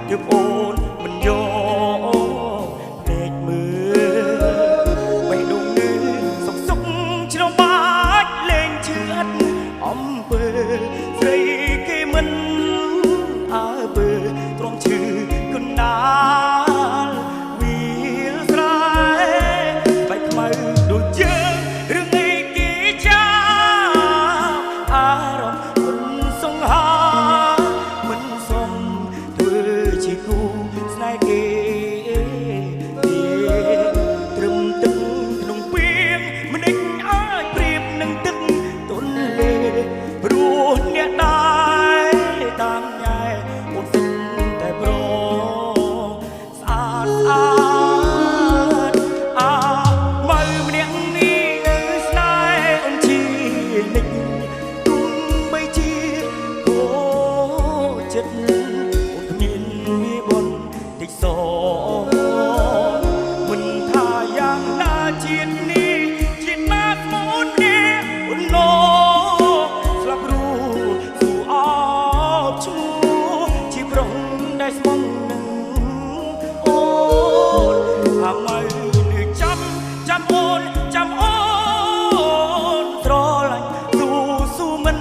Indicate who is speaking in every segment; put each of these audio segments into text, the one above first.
Speaker 1: ទើបអូនមិនយកភ្នែកមើលបេះដូងនៅសុកសុកជ្រំបាច់លេងឈឺអត់អំពើស្រីគេមិនអើបើទ្រាំឈឺកណ្ដាលវាលស្រែបែកខ្មៅដូចយើងរឿងអីគេចាអារម្មណ៍មិនសង្ហាមិនសមធ្វើជាគូស្នេហ៍គេត្រឹមទឹកក្នុងពីងមិនដេញឲ្យប្រៀបនឹងទឹកទន្លេព្រោះអ្នកដែរតាមញ៉ែអូនសុំតែប្រស្អាតស្អាតមើលម្នាក់នេះនៅស្នេហ៍អូនជានិច្ចទុំបីជាគោចិត្តអូនគ្មានវាបនតិចសមិនថាយ៉ាងណាជាតិនេះជាតិណាស្មូននេះអូនណស្លាប់រូស៊ូអបឈ្មោះជាប្រុសដែលស្មងនឹងអូនអាម៉ៅនៅចាំអូនស្រឡាញ់ស៊ូមិន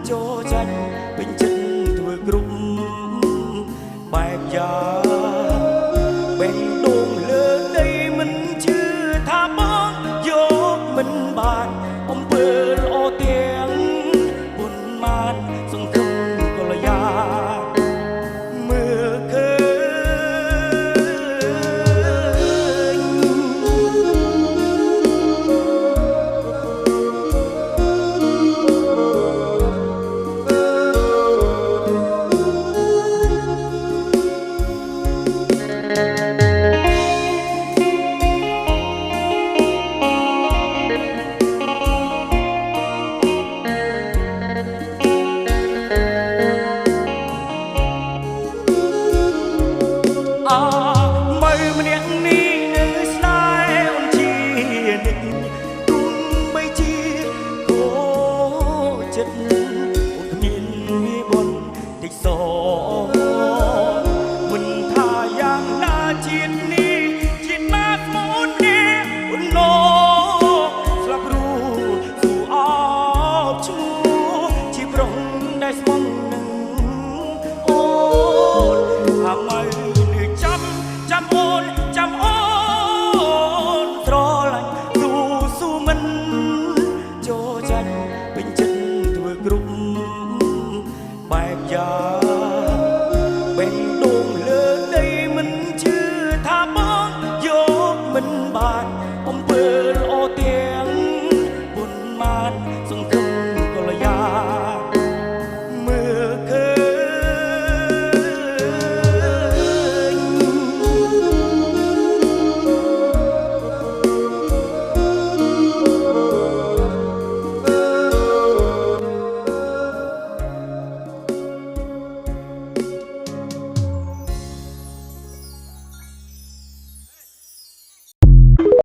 Speaker 1: ចូលចាញ់ពេញចិត្តធ្វើគ្រប់បែបយ៉ាងបេះដូងលើដីមិនជឿថាបងយកមិនបានអំពើល្អទាំងបុណ្យមានសង្ឃឹមកលយាមើលឃើមើលម្នាក់នេះនៅស្នេហ៍អូនជានិច្ចទុំបីជាគោចិត្តអូនគ្មានវាបនតិចសមិនថាយ៉ាងណាជាតិនេះជាតិណាស្មូននេះអូនស្លាប់រូស៊ូអបឈ្មោះជាប្រុសដែលស្មងនឹងអូនអាម៉ៅនៅចាំអូនស្រឡាញ់ស៊ូមិនចូលចាញ់ពេញចិត្តធ្វើគ្រប់បែបយ៉ាងបេះដូងលើដីមិនជឿថាបងយកមិនបានអំពើល្អ